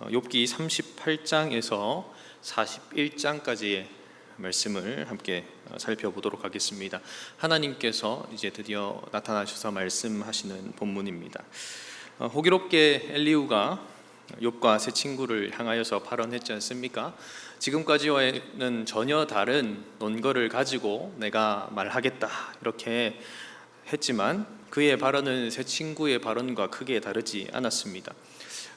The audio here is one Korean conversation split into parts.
욥기 38장에서 41장까지의 말씀을 함께 살펴보도록 하겠습니다. 하나님께서 이제 드디어 나타나셔서 말씀하시는 본문입니다. 호기롭게 엘리후가 욥과 세 친구를 향하여서 발언했지 않습니까? 지금까지와는 전혀 다른 논거를 가지고 내가 말하겠다 이렇게 했지만 그의 발언은 세 친구의 발언과 크게 다르지 않았습니다.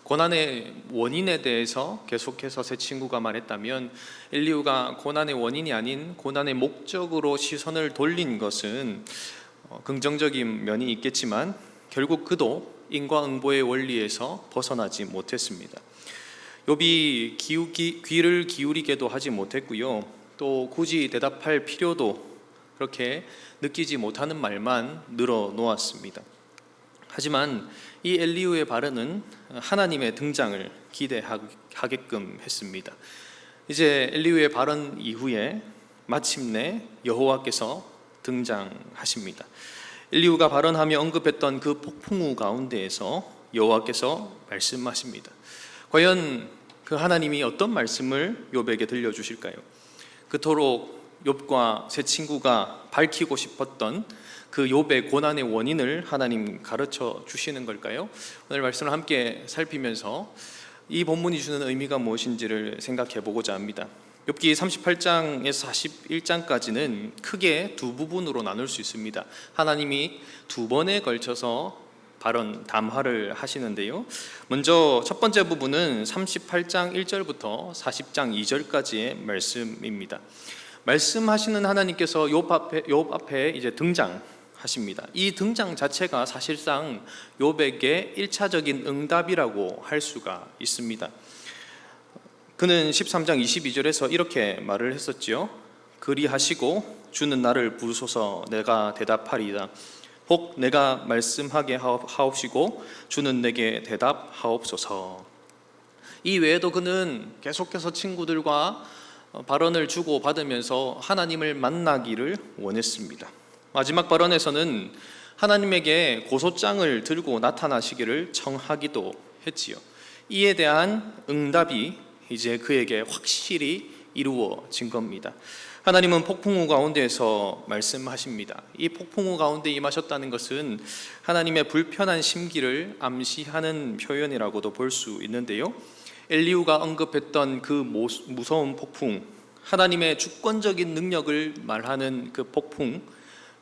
고난의 원인에 대해서 계속해서 세 친구가 말했다면 엘리후가 고난의 원인이 아닌 고난의 목적으로 시선을 돌린 것은 긍정적인 면이 있겠지만 결국 그도 인과응보의 원리에서 벗어나지 못했습니다. 욥이 귀를 기울이게도 하지 못했고요, 또 굳이 대답할 필요도 그렇게 느끼지 못하는 말만 늘어놓았습니다. 하지만 이 엘리후의 발언은 하나님의 등장을 기대하게끔 했습니다. 이제 엘리후의 발언 이후에 마침내 여호와께서 등장하십니다. 엘리후가 발언하며 언급했던 그 폭풍우 가운데에서 여호와께서 말씀하십니다. 과연 그 하나님이 어떤 말씀을 욥에게 들려주실까요? 그토록 욥과 세 친구가 밝히고 싶었던 그 욥의 고난의 원인을 하나님 가르쳐 주시는 걸까요? 오늘 말씀을 함께 살피면서 이 본문이 주는 의미가 무엇인지를 생각해 보고자 합니다. 욥기 38장에서 41장까지는 크게 두 부분으로 나눌 수 있습니다. 하나님이 두 번에 걸쳐서 담화를 하시는데요, 먼저 첫 번째 부분은 38장 1절부터 40장 2절까지의 말씀입니다. 말씀하시는 하나님께서 욥 앞에 이제 등장하십니다. 이 등장 자체가 사실상 욥에게 1차적인 응답이라고 할 수가 있습니다. 그는 13장 22절에서 이렇게 말을 했었지요. 그리하시고 주는 나를 부르소서 내가 대답하리이다. 혹 내가 말씀하게 하옵시고 주는 내게 대답하옵소서. 이 외에도 그는 계속해서 친구들과 발언을 주고 받으면서 하나님을 만나기를 원했습니다. 마지막 발언에서는 하나님에게 고소장을 들고 나타나시기를 청하기도 했지요. 이에 대한 응답이 이제 그에게 확실히 이루어진 겁니다. 하나님은 폭풍우 가운데에서 말씀하십니다. 이 폭풍우 가운데 임하셨다는 것은 하나님의 불편한 심기를 암시하는 표현이라고도 볼 수 있는데요, 엘리후가 언급했던 그 무서운 폭풍, 하나님의 주권적인 능력을 말하는 그 폭풍,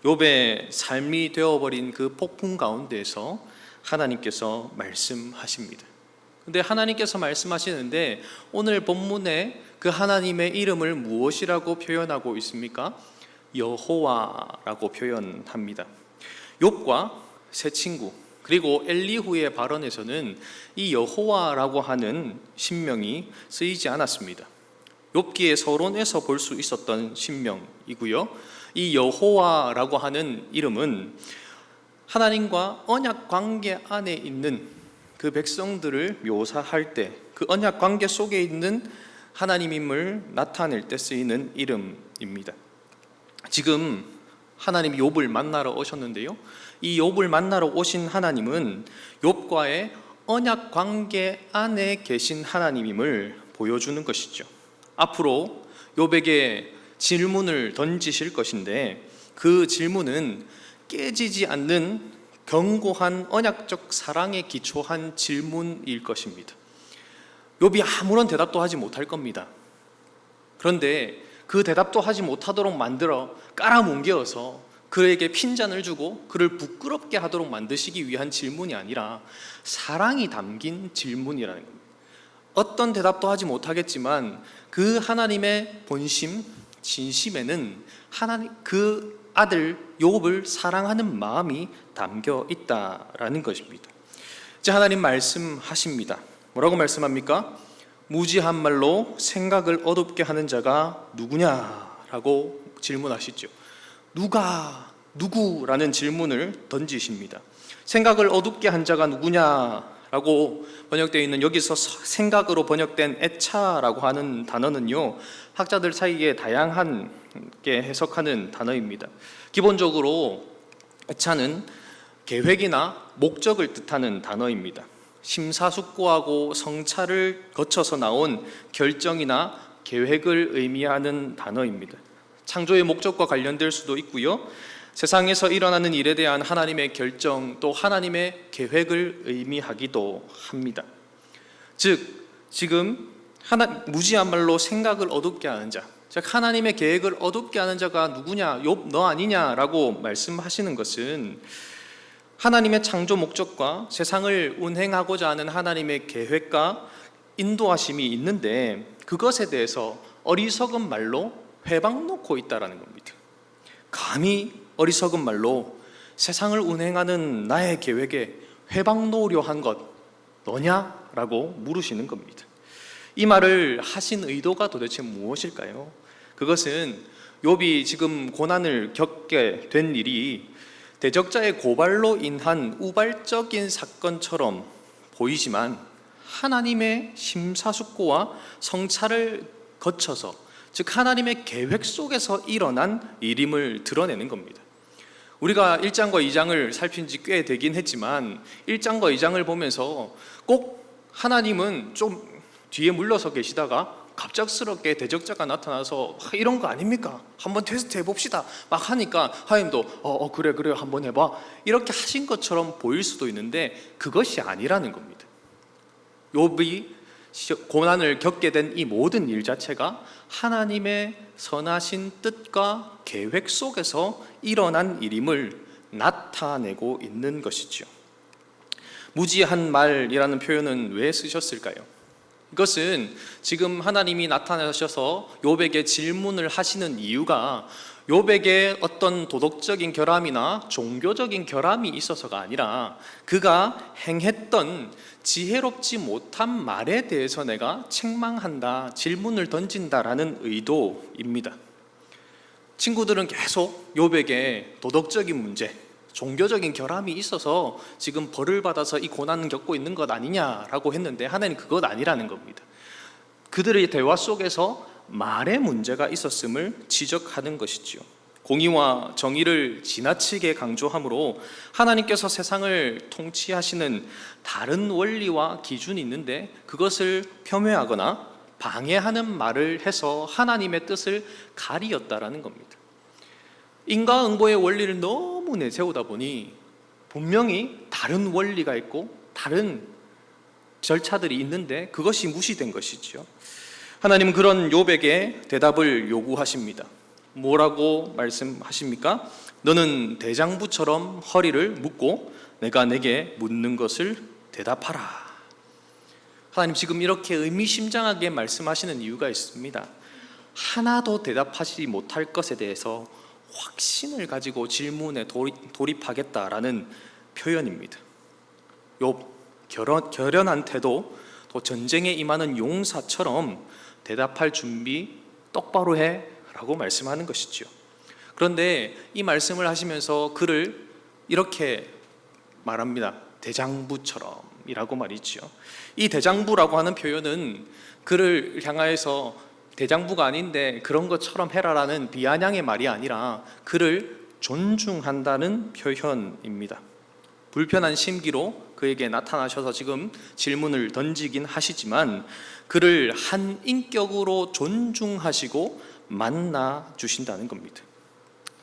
욥의 삶이 되어버린 그 폭풍 가운데에서 하나님께서 말씀하십니다. 근데 하나님께서 말씀하시는데 오늘 본문에 그 하나님의 이름을 무엇이라고 표현하고 있습니까? 여호와라고 표현합니다. 욥과 세 친구 그리고 엘리후의 발언에서는 이 여호와라고 하는 신명이 쓰이지 않았습니다. 욥기의 서론에서 볼 수 있었던 신명이고요, 이 여호와라고 하는 이름은 하나님과 언약 관계 안에 있는 그 백성들을 묘사할 때 그 언약 관계 속에 있는 하나님임을 나타낼 때 쓰이는 이름입니다. 지금 하나님이 욥을 만나러 오셨는데요, 이 욥을 만나러 오신 하나님은 욥과의 언약 관계 안에 계신 하나님임을 보여주는 것이죠. 앞으로 욥에게 질문을 던지실 것인데 그 질문은 깨지지 않는 견고한 언약적 사랑에 기초한 질문일 것입니다. 욥이 아무런 대답도 하지 못할 겁니다. 그런데 그 대답도 하지 못하도록 만들어 깔아뭉개어서 그에게 핀잔을 주고 그를 부끄럽게 하도록 만드시기 위한 질문이 아니라 사랑이 담긴 질문이라는 겁니다. 어떤 대답도 하지 못하겠지만 그 하나님의 본심, 진심에는 그 아들 욥을 사랑하는 마음이 담겨 있다라는 것입니다. 이제 하나님 말씀하십니다. 뭐라고 말씀합니까? 무지한 말로 생각을 어둡게 하는 자가 누구냐라고 질문하시죠. 누구라는 질문을 던지십니다. 생각을 어둡게 한 자가 누구냐라고 번역되어 있는 여기서 생각으로 번역된 애차라고 하는 단어는요, 학자들 사이에 다양하게 해석하는 단어입니다. 기본적으로 애차는 계획이나 목적을 뜻하는 단어입니다. 심사숙고하고 성찰을 거쳐서 나온 결정이나 계획을 의미하는 단어입니다. 창조의 목적과 관련될 수도 있고요. 세상에서 일어나는 일에 대한 하나님의 결정, 또 하나님의 계획을 의미하기도 합니다. 즉, 지금 무지한 말로 생각을 어둡게 하는 자, 즉 하나님의 계획을 어둡게 하는 자가 누구냐? 욥 너 아니냐라고 말씀하시는 것은 하나님의 창조 목적과 세상을 운행하고자 하는 하나님의 계획과 인도하심이 있는데 그것에 대해서 어리석은 말로 회방 놓고 있다라는 겁니다. 감히 어리석은 말로 세상을 운행하는 나의 계획에 회방 놓으려 한 것 너냐라고 물으시는 겁니다. 이 말을 하신 의도가 도대체 무엇일까요? 그것은 욥이 지금 고난을 겪게 된 일이 대적자의 고발로 인한 우발적인 사건처럼 보이지만 하나님의 심사숙고와 성찰을 거쳐서, 즉 하나님의 계획 속에서 일어난 일임을 드러내는 겁니다. 우리가 1장과 2장을 살핀 지 꽤 되긴 했지만 1장과 2장을 보면서 꼭 하나님은 좀 뒤에 물러서 계시다가 갑작스럽게 대적자가 나타나서 이런 거 아닙니까? 한번 테스트 해봅시다 막 하니까 하나님도 그래 한번 해봐 이렇게 하신 것처럼 보일 수도 있는데 그것이 아니라는 겁니다. 욥이 고난을 겪게 된 이 모든 일 자체가 하나님의 선하신 뜻과 계획 속에서 일어난 일임을 나타내고 있는 것이죠. 무지한 말이라는 표현은 왜 쓰셨을까요? 이것은 지금 하나님이 나타나셔서 욥에게 질문을 하시는 이유가 욥에게 어떤 도덕적인 결함이나 종교적인 결함이 있어서가 아니라 그가 행했던 지혜롭지 못한 말에 대해서 내가 책망한다, 질문을 던진다라는 의도입니다. 친구들은 계속 욥에게 도덕적인 문제, 종교적인 결함이 있어서 지금 벌을 받아서 이 고난을 겪고 있는 것 아니냐라고 했는데 하나님 그것 아니라는 겁니다. 그들의 대화 속에서 말의 문제가 있었음을 지적하는 것이지요. 공의와 정의를 지나치게 강조함으로 하나님께서 세상을 통치하시는 다른 원리와 기준이 있는데 그것을 폄훼하거나 방해하는 말을 해서 하나님의 뜻을 가리었다라는 겁니다. 인과응보의 원리를 너무 내세우다 보니 분명히 다른 원리가 있고 다른 절차들이 있는데 그것이 무시된 것이죠. 하나님은 그런 욥에게 대답을 요구하십니다. 뭐라고 말씀하십니까? 너는 대장부처럼 허리를 묶고 내가 내게 묻는 것을 대답하라. 하나님 지금 이렇게 의미심장하게 말씀하시는 이유가 있습니다. 하나도 대답하지 못할 것에 대해서 확신을 가지고 질문에 돌입하겠다라는 표현입니다. 욥 결연한 태도, 또 전쟁에 임하는 용사처럼 대답할 준비 똑바로 해 라고 말씀하는 것이죠. 그런데 이 말씀을 하시면서 그를 이렇게 말합니다. 대장부처럼 이라고 말이죠. 이 대장부라고 하는 표현은 그를 향하여서 대장부가 아닌데 그런 것처럼 해라라는 비아냥의 말이 아니라 그를 존중한다는 표현입니다. 불편한 심기로 그에게 나타나셔서 지금 질문을 던지긴 하시지만 그를 한 인격으로 존중하시고 만나 주신다는 겁니다.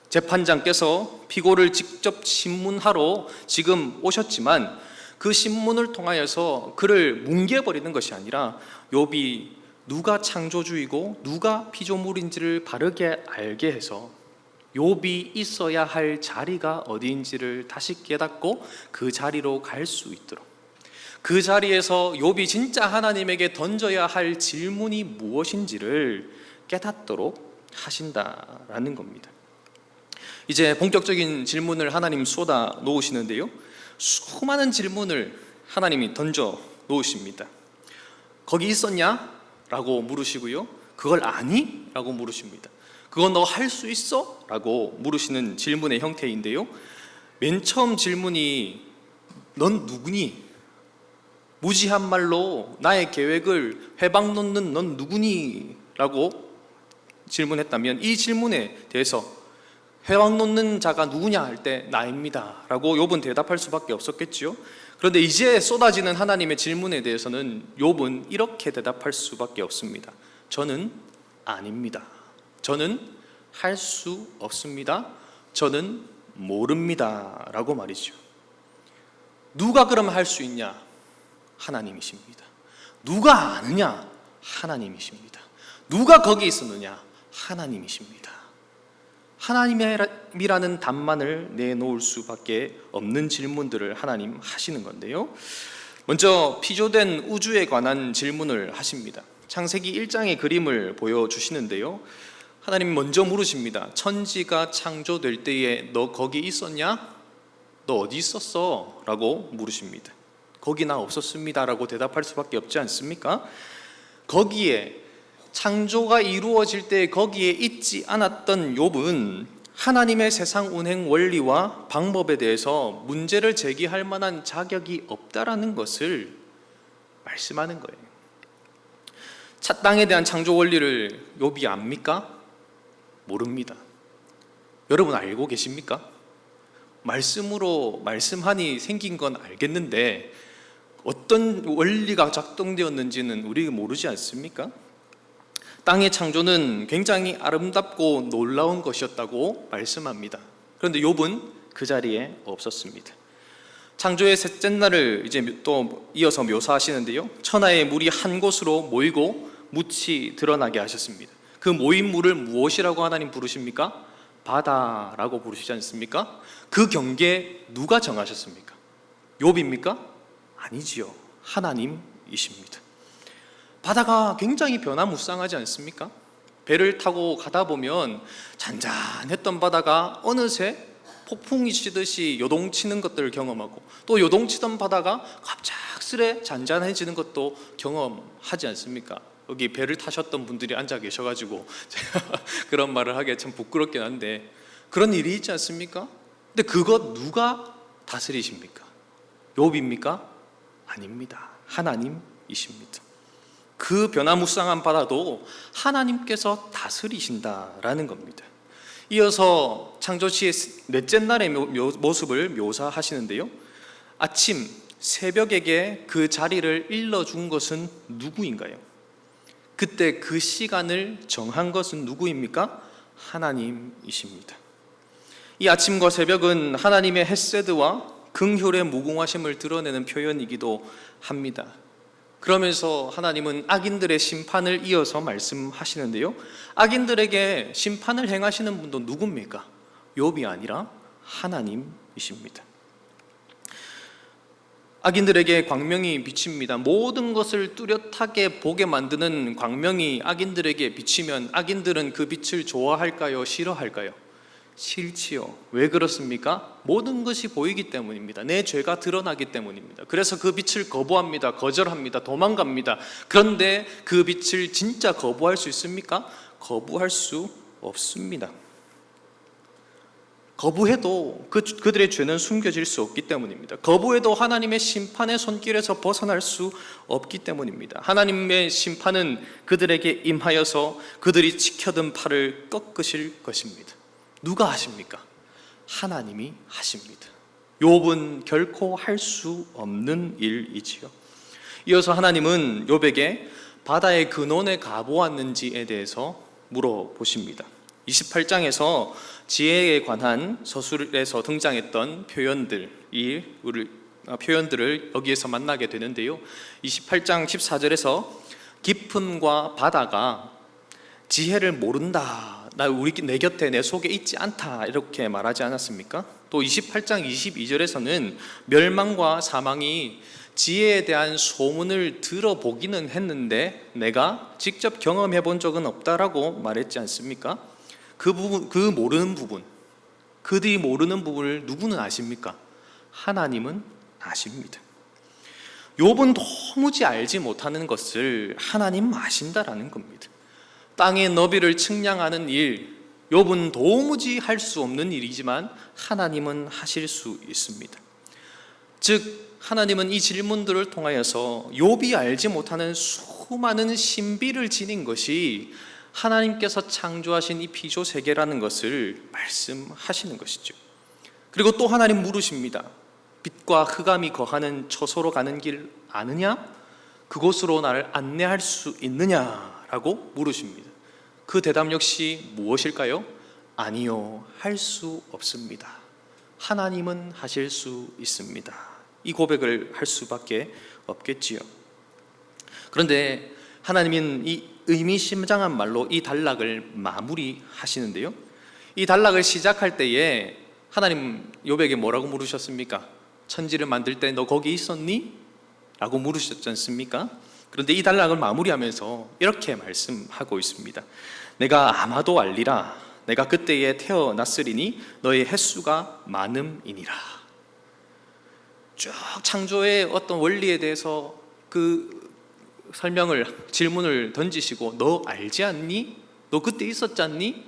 재판장께서 피고를 직접 신문하러 지금 오셨지만 그 신문을 통하여서 그를 뭉개버리는 것이 아니라 욥이 누가 창조주이고 누가 피조물인지를 바르게 알게 해서 욥이 있어야 할 자리가 어디인지를 다시 깨닫고 그 자리로 갈 수 있도록, 그 자리에서 욥이 진짜 하나님에게 던져야 할 질문이 무엇인지를 깨닫도록 하신다라는 겁니다. 이제 본격적인 질문을 하나님 쏟아 놓으시는데요, 수많은 질문을 하나님이 던져 놓으십니다. 거기 있었냐? 라고 물으시고요, 그걸 아니? 라고 물으십니다. 그건 너 할 수 있어? 라고 물으시는 질문의 형태인데요, 맨 처음 질문이 넌 누구니? 무지한 말로 나의 계획을 회방 놓는 넌 누구니? 라고 질문했다면 이 질문에 대해서 회방 놓는 자가 누구냐 할 때 나입니다 라고 욥은 대답할 수밖에 없었겠지요. 그런데 이제 쏟아지는 하나님의 질문에 대해서는 욥은 이렇게 대답할 수밖에 없습니다. 저는 아닙니다. 저는 할 수 없습니다. 저는 모릅니다. 라고 말이죠. 누가 그럼 할 수 있냐? 하나님이십니다. 누가 아느냐? 하나님이십니다. 누가 거기 있었느냐? 하나님이십니다. 하나님이라는 답만을 내놓을 수밖에 없는 질문들을 하나님 하시는 건데요. 먼저 피조된 우주에 관한 질문을 하십니다. 창세기 1장의 그림을 보여주시는데요. 하나님 먼저 물으십니다. 천지가 창조될 때에 너 거기 있었냐? 너 어디 있었어? 라고 물으십니다. 거기 나 없었습니다 라고 대답할 수밖에 없지 않습니까? 거기에 창조가 이루어질 때 거기에 있지 않았던 욥은 하나님의 세상 운행 원리와 방법에 대해서 문제를 제기할 만한 자격이 없다라는 것을 말씀하는 거예요. 땅에 대한 창조 원리를 욥이 압니까? 모릅니다. 여러분 알고 계십니까? 말씀으로 말씀하니 생긴 건 알겠는데 어떤 원리가 작동되었는지는 우리가 모르지 않습니까? 땅의 창조는 굉장히 아름답고 놀라운 것이었다고 말씀합니다. 그런데 욥은 그 자리에 없었습니다. 창조의 셋째 날을 이제 또 이어서 묘사하시는데요. 천하의 물이 한 곳으로 모이고 묻이 드러나게 하셨습니다. 그 모인 물을 무엇이라고 하나님 부르십니까? 바다라고 부르시지 않습니까? 그 경계 누가 정하셨습니까? 욥입니까? 아니지요. 하나님이십니다. 바다가 굉장히 변화무쌍하지 않습니까? 배를 타고 가다 보면 잔잔했던 바다가 어느새 폭풍이 치듯이 요동치는 것들을 경험하고 또 요동치던 바다가 갑작스레 잔잔해지는 것도 경험하지 않습니까? 여기 배를 타셨던 분들이 앉아 계셔가지고 제가 그런 말을 하기에 참 부끄럽긴 한데 그런 일이 있지 않습니까? 근데 그것 누가 다스리십니까? 욥입니까? 아닙니다. 하나님이십니다. 그 변화무쌍한 바다도 하나님께서 다스리신다라는 겁니다. 이어서 창조시의 넷째 날의 모습을 묘사하시는데요. 아침 새벽에게 그 자리를 일러준 것은 누구인가요? 그때 그 시간을 정한 것은 누구입니까? 하나님이십니다. 이 아침과 새벽은 하나님의 헷세드와 긍휼의 무궁하심을 드러내는 표현이기도 합니다. 그러면서 하나님은 악인들의 심판을 이어서 말씀하시는데요. 악인들에게 심판을 행하시는 분도 누굽니까? 욥이 아니라 하나님이십니다. 악인들에게 광명이 비칩니다. 모든 것을 뚜렷하게 보게 만드는 광명이 악인들에게 비치면 악인들은 그 빛을 좋아할까요? 싫어할까요? 싫지요. 왜 그렇습니까? 모든 것이 보이기 때문입니다. 내 죄가 드러나기 때문입니다. 그래서 그 빛을 거부합니다. 거절합니다. 도망갑니다. 그런데 그 빛을 진짜 거부할 수 있습니까? 거부할 수 없습니다. 거부해도 그들의 죄는 숨겨질 수 없기 때문입니다. 거부해도 하나님의 심판의 손길에서 벗어날 수 없기 때문입니다. 하나님의 심판은 그들에게 임하여서 그들이 지켜든 팔을 꺾으실 것입니다. 누가 하십니까? 하나님이 하십니다. 욥은 결코 할 수 없는 일이지요. 이어서 하나님은 욥에게 바다의 근원에 가보았는지에 대해서 물어보십니다. 28장에서 지혜에 관한 서술에서 등장했던 표현들을 여기에서 만나게 되는데요. 28장 14절에서 깊음과 바다가 지혜를 모른다, 내 곁에 내 속에 있지 않다 이렇게 말하지 않았습니까? 또 28장 22절에서는 멸망과 사망이 지혜에 대한 소문을 들어보기는 했는데 내가 직접 경험해 본 적은 없다라고 말했지 않습니까? 그 모르는 부분, 그들이 모르는 부분을 누구는 아십니까? 하나님은 아십니다. 욥은 도무지 알지 못하는 것을 하나님 아신다라는 겁니다. 땅의 너비를 측량하는 일, 욥은 도무지 할 수 없는 일이지만 하나님은 하실 수 있습니다. 즉 하나님은 이 질문들을 통하여서 욥이 알지 못하는 수많은 신비를 지닌 것이 하나님께서 창조하신 이 피조 세계라는 것을 말씀하시는 것이죠. 그리고 또 하나님 물으십니다. 빛과 흑암이 거하는 처소로 가는 길 아느냐? 그곳으로 나를 안내할 수 있느냐라고 물으십니다. 그 대답 역시 무엇일까요? 아니요, 할 수 없습니다. 하나님은 하실 수 있습니다. 이 고백을 할 수밖에 없겠지요. 그런데 하나님은 이 의미심장한 말로 이 단락을 마무리하시는데요, 이 단락을 시작할 때에 하나님 욥에게 뭐라고 물으셨습니까? 천지를 만들 때 너 거기 있었니? 라고 물으셨지 않습니까? 그런데 이 단락을 마무리하면서 이렇게 말씀하고 있습니다. 내가 아마도 알리라. 내가 그때에 태어났으리니 너의 횟수가 많음이니라. 쭉 창조의 어떤 원리에 대해서 그 질문을 던지시고, 너 알지 않니? 너 그때 있었지 않니?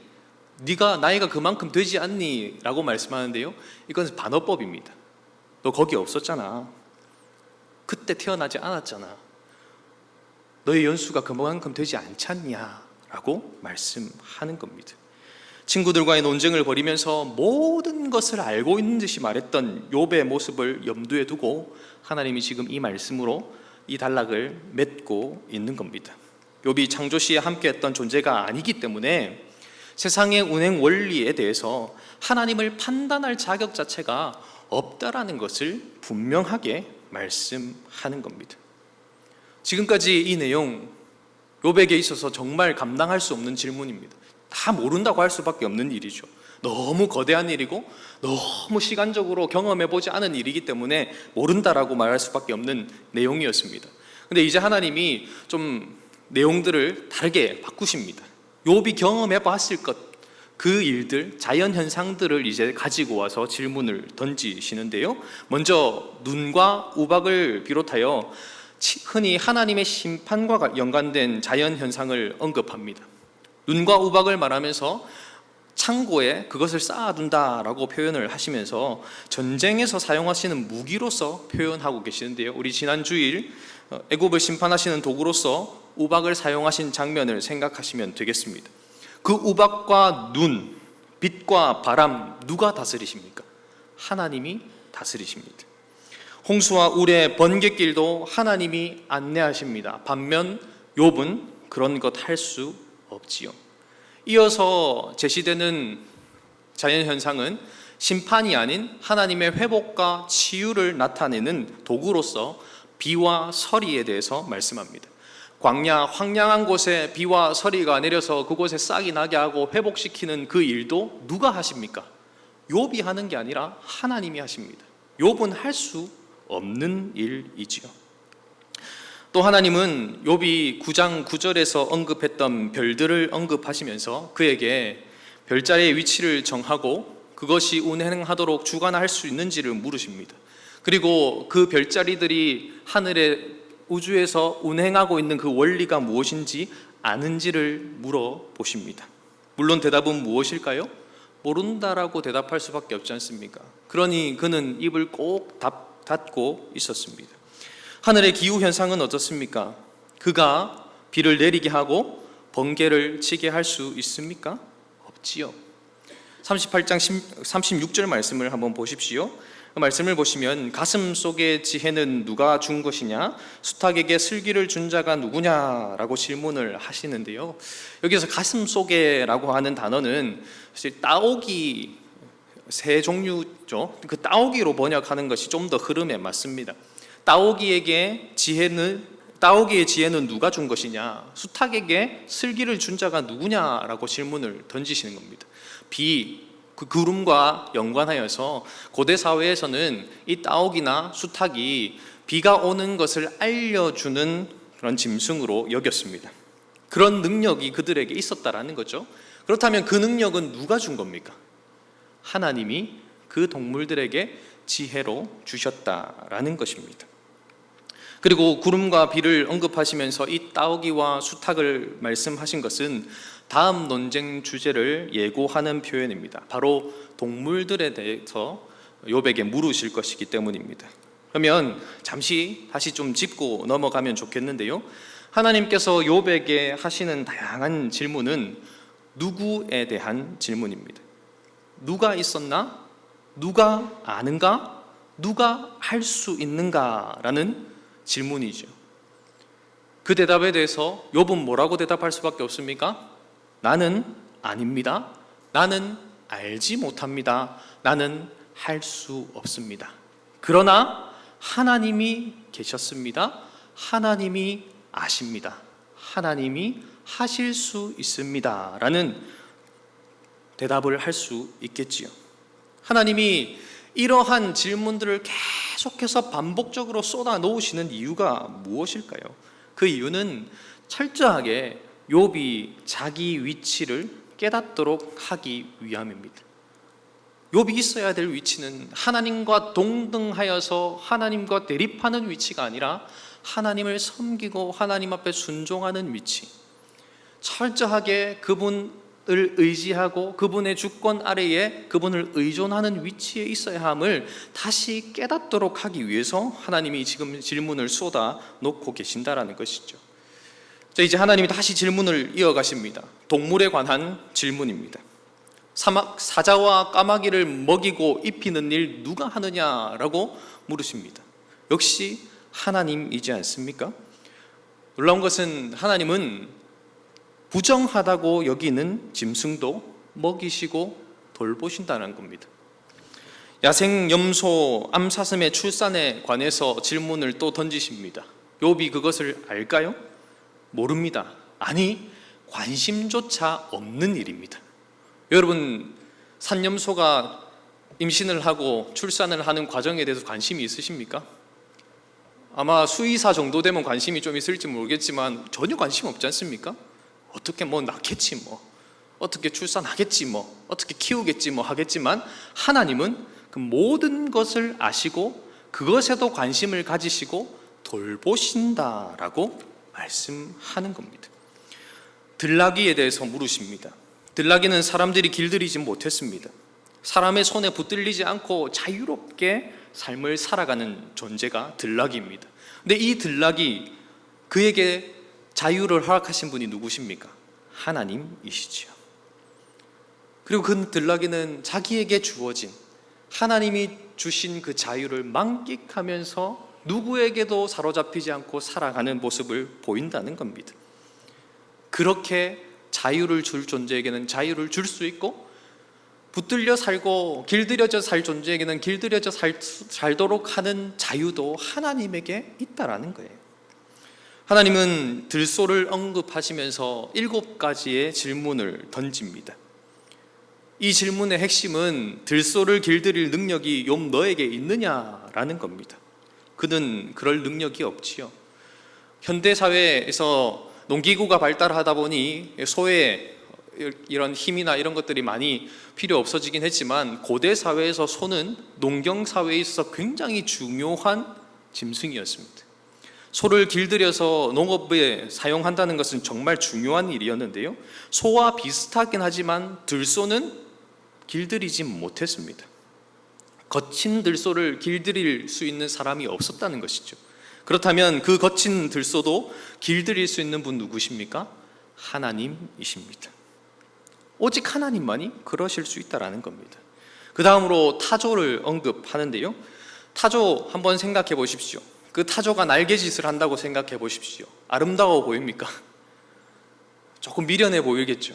네가 나이가 그만큼 되지 않니? 라고 말씀하는데요, 이건 반어법입니다. 너 거기 없었잖아. 그때 태어나지 않았잖아. 너의 연수가 그만큼 되지 않지 않냐? 라고 말씀하는 겁니다. 친구들과의 논쟁을 벌이면서 모든 것을 알고 있는 듯이 말했던 욥의 모습을 염두에 두고 하나님이 지금 이 말씀으로 이 단락을 맺고 있는 겁니다. 욥이 창조 시에 함께했던 존재가 아니기 때문에 세상의 운행 원리에 대해서 하나님을 판단할 자격 자체가 없다라는 것을 분명하게 말씀하는 겁니다. 지금까지 이 내용, 욥에게 있어서 정말 감당할 수 없는 질문입니다. 다 모른다고 할 수밖에 없는 일이죠. 너무 거대한 일이고 너무 시간적으로 경험해보지 않은 일이기 때문에 모른다라고 말할 수밖에 없는 내용이었습니다. 근데 이제 하나님이 좀 내용들을 다르게 바꾸십니다. 욥이 경험해봤을 것, 그 일들, 자연현상들을 이제 가지고 와서 질문을 던지시는데요, 먼저 눈과 우박을 비롯하여 흔히 하나님의 심판과 연관된 자연현상을 언급합니다. 눈과 우박을 말하면서 창고에 그것을 쌓아둔다라고 표현을 하시면서 전쟁에서 사용하시는 무기로서 표현하고 계시는데요, 우리 지난 주일 애굽을 심판하시는 도구로서 우박을 사용하신 장면을 생각하시면 되겠습니다. 그 우박과 눈, 빛과 바람, 누가 다스리십니까? 하나님이 다스리십니다. 홍수와 울의 번갯길도 하나님이 안내하십니다. 반면 욥은 그런 것 할 수 없지요. 이어서 제시되는 자연현상은 심판이 아닌 하나님의 회복과 치유를 나타내는 도구로서 비와 서리에 대해서 말씀합니다. 광야, 황량한 곳에 비와 서리가 내려서 그곳에 싹이 나게 하고 회복시키는 그 일도 누가 하십니까? 욥이 하는 게 아니라 하나님이 하십니다. 욥은 할 수 없는 일이지요. 또 하나님은 욥이 9장 9절에서 언급했던 별들을 언급하시면서 그에게 별자리의 위치를 정하고 그것이 운행하도록 주관할 수 있는지를 물으십니다. 그리고 그 별자리들이 하늘의 우주에서 운행하고 있는 그 원리가 무엇인지 아는지를 물어보십니다. 물론 대답은 무엇일까요? 모른다라고 대답할 수밖에 없지 않습니까? 그러니 그는 입을 꼭 닫고 있었습니다. 하늘의 기후현상은 어떻습니까? 그가 비를 내리게 하고 번개를 치게 할 수 있습니까? 없지요. 38장 36절 말씀을 한번 보십시오. 말씀을 보시면 가슴 속의 지혜는 누가 준 것이냐? 수탉에게 슬기를 준 자가 누구냐라고 질문을 하시는데요, 여기서 가슴 속에라고 하는 단어는 사실 따오기 새 종류죠. 그 따오기로 번역하는 것이 좀 더 흐름에 맞습니다. 따오기의 지혜는 누가 준 것이냐? 수탉에게 슬기를 준 자가 누구냐라고 질문을 던지시는 겁니다. 그 구름과 연관하여서 고대 사회에서는 이 따오기나 수탉이 비가 오는 것을 알려주는 그런 짐승으로 여겼습니다. 그런 능력이 그들에게 있었다라는 거죠. 그렇다면 그 능력은 누가 준 겁니까? 하나님이 그 동물들에게 지혜로 주셨다라는 것입니다. 그리고 구름과 비를 언급하시면서 이 따오기와 수탉을 말씀하신 것은 다음 논쟁 주제를 예고하는 표현입니다. 바로 동물들에 대해서 욥에게 물으실 것이기 때문입니다. 그러면 잠시 다시 좀 짚고 넘어가면 좋겠는데요, 하나님께서 욥에게 하시는 다양한 질문은 누구에 대한 질문입니다. 누가 있었나? 누가 아는가? 누가 할 수 있는가라는 질문이죠. 그 대답에 대해서 욥은 뭐라고 대답할 수밖에 없습니까? 나는 아닙니다. 나는 알지 못합니다. 나는 할 수 없습니다. 그러나 하나님이 계셨습니다. 하나님이 아십니다. 하나님이 하실 수 있습니다. 라는 대답을 할 수 있겠지요. 하나님이 이러한 질문들을 계속해서 반복적으로 쏟아 놓으시는 이유가 무엇일까요? 그 이유는 철저하게 욥이 자기 위치를 깨닫도록 하기 위함입니다. 욥이 있어야 될 위치는 하나님과 동등하여서 하나님과 대립하는 위치가 아니라 하나님을 섬기고 하나님 앞에 순종하는 위치, 철저하게 그분을 의지하고 그분의 주권 아래에 그분을 의존하는 위치에 있어야 함을 다시 깨닫도록 하기 위해서 하나님이 지금 질문을 쏟아 놓고 계신다라는 것이죠. 자, 이제 하나님이 다시 질문을 이어가십니다. 동물에 관한 질문입니다. 사자와 까마귀를 먹이고 입히는 일 누가 하느냐라고 물으십니다. 역시 하나님이지 않습니까? 놀라운 것은 하나님은 부정하다고 여기는 짐승도 먹이시고 돌보신다는 겁니다. 야생 염소 암사슴의 출산에 관해서 질문을 또 던지십니다. 욥이 그것을 알까요? 모릅니다. 아니, 관심조차 없는 일입니다. 여러분, 산염소가 임신을 하고 출산을 하는 과정에 대해서 관심이 있으십니까? 아마 수의사 정도 되면 관심이 좀 있을지 모르겠지만 전혀 관심 없지 않습니까? 어떻게 낳겠지 어떻게 출산하겠지 어떻게 키우겠지 하겠지만 하나님은 그 모든 것을 아시고 그것에도 관심을 가지시고 돌보신다라고 말씀하는 겁니다. 들나귀에 대해서 물으십니다. 들나귀는 사람들이 길들이지 못했습니다. 사람의 손에 붙들리지 않고 자유롭게 삶을 살아가는 존재가 들나귀입니다. 근데 이 들나귀, 그에게 자유를 허락하신 분이 누구십니까? 하나님이시지요. 그리고 그 들나귀는 자기에게 주어진 하나님이 주신 그 자유를 만끽하면서 누구에게도 사로잡히지 않고 살아가는 모습을 보인다는 겁니다. 그렇게 자유를 줄 존재에게는 자유를 줄 수 있고, 붙들려 살고 길들여져 살 존재에게는 길들여져 살도록 하는 자유도 하나님에게 있다라는 거예요. 하나님은 들소를 언급하시면서 7가지의 질문을 던집니다. 이 질문의 핵심은 들소를 길들일 능력이 욥 너에게 있느냐라는 겁니다. 그는 그럴 능력이 없지요. 현대사회에서 농기구가 발달하다 보니 소의 이런 힘이나 이런 것들이 많이 필요 없어지긴 했지만, 고대 사회에서 소는 농경 사회에 있어서 굉장히 중요한 짐승이었습니다. 소를 길들여서 농업에 사용한다는 것은 정말 중요한 일이었는데요, 소와 비슷하긴 하지만 들소는 길들이지 못했습니다. 거친 들소를 길들일 수 있는 사람이 없었다는 것이죠. 그렇다면 그 거친 들소도 길들일 수 있는 분 누구십니까? 하나님이십니다. 오직 하나님만이 그러실 수 있다는 겁니다. 그 다음으로 타조를 언급하는데요, 타조 한번 생각해 보십시오. 그 타조가 날개짓을 한다고 생각해 보십시오. 아름다워 보입니까? 조금 미련해 보이겠죠.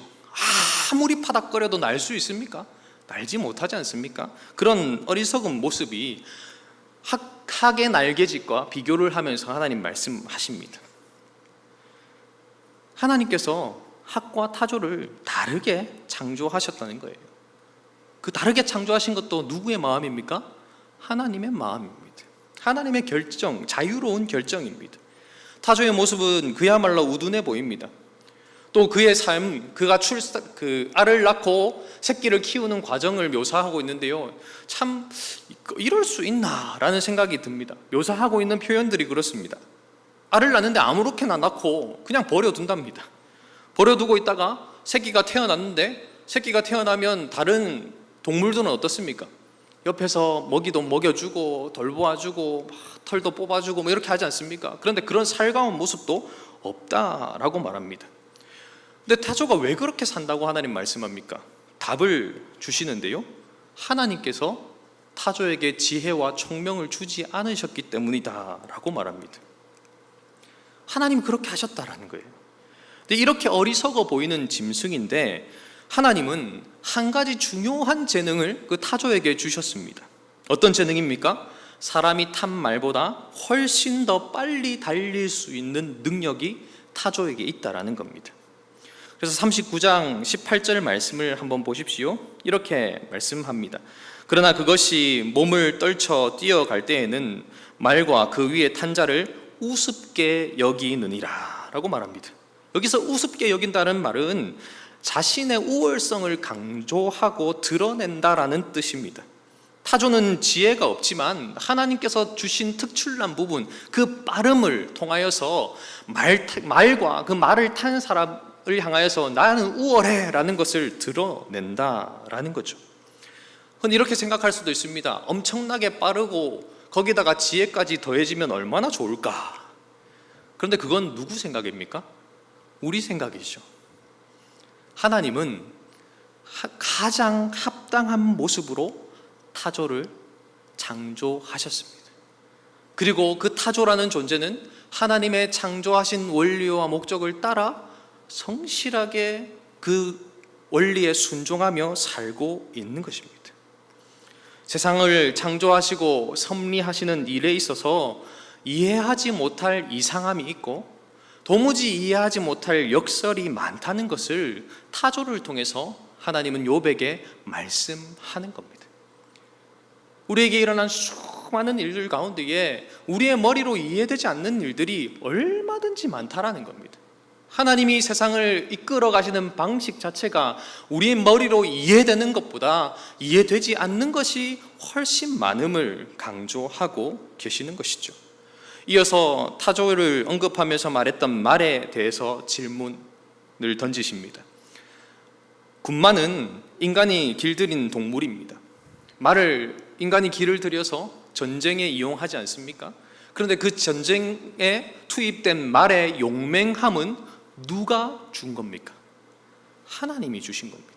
아무리 파닥거려도 날 수 있습니까? 날지 못하지 않습니까? 그런 어리석은 모습이 학의 날개짓과 비교를 하면서 하나님 말씀하십니다. 하나님께서 학과 타조를 다르게 창조하셨다는 거예요. 그 다르게 창조하신 것도 누구의 마음입니까? 하나님의 마음입니다. 하나님의 결정, 자유로운 결정입니다. 타조의 모습은 그야말로 우둔해 보입니다. 또 그의 삶, 그가 알을 낳고 새끼를 키우는 과정을 묘사하고 있는데요, 참 이럴 수 있나 라는 생각이 듭니다. 묘사하고 있는 표현들이 그렇습니다. 알을 낳는데 아무렇게나 낳고 그냥 버려둔답니다. 버려두고 있다가 새끼가 태어났는데, 새끼가 태어나면 다른 동물들은 어떻습니까? 옆에서 먹이도 먹여주고 돌보아주고 털도 뽑아주고 이렇게 하지 않습니까? 그런데 그런 살가운 모습도 없다라고 말합니다. 근데 타조가 왜 그렇게 산다고 하나님 말씀합니까? 답을 주시는데요, 하나님께서 타조에게 지혜와 총명을 주지 않으셨기 때문이다 라고 말합니다. 하나님 그렇게 하셨다라는 거예요. 근데 이렇게 어리석어 보이는 짐승인데 하나님은 한 가지 중요한 재능을 그 타조에게 주셨습니다. 어떤 재능입니까? 사람이 탄 말보다 훨씬 더 빨리 달릴 수 있는 능력이 타조에게 있다라는 겁니다. 그래서 39장 18절 말씀을 한번 보십시오. 이렇게 말씀합니다. 그러나 그것이 몸을 떨쳐 뛰어갈 때에는 말과 그 위에 탄 자를 우습게 여기느니라 라고 말합니다. 여기서 우습게 여긴다는 말은 자신의 우월성을 강조하고 드러낸다라는 뜻입니다. 타조는 지혜가 없지만 하나님께서 주신 특출난 부분, 그 빠름을 통하여서 말과 그 말을 탄 사람을 향하여서 나는 우월해 라는 것을 드러낸다라는 거죠. 그런데 이렇게 생각할 수도 있습니다. 엄청나게 빠르고 거기다가 지혜까지 더해지면 얼마나 좋을까? 그런데 그건 누구 생각입니까? 우리 생각이죠. 하나님은 가장 합당한 모습으로 타조를 창조하셨습니다. 그리고 그 타조라는 존재는 하나님의 창조하신 원리와 목적을 따라 성실하게 그 원리에 순종하며 살고 있는 것입니다. 세상을 창조하시고 섭리하시는 일에 있어서 이해하지 못할 이상함이 있고 도무지 이해하지 못할 역설이 많다는 것을 타조를 통해서 하나님은 욥에게 말씀하는 겁니다. 우리에게 일어난 수많은 일들 가운데에 우리의 머리로 이해되지 않는 일들이 얼마든지 많다라는 겁니다. 하나님이 세상을 이끌어 가시는 방식 자체가 우리의 머리로 이해되는 것보다 이해되지 않는 것이 훨씬 많음을 강조하고 계시는 것이죠. 이어서 타조를 언급하면서 말했던 말에 대해서 질문을 던지십니다. 군마는 인간이 길들인 동물입니다. 말을 인간이 길을 들여서 전쟁에 이용하지 않습니까? 그런데 그 전쟁에 투입된 말의 용맹함은 누가 준 겁니까? 하나님이 주신 겁니다.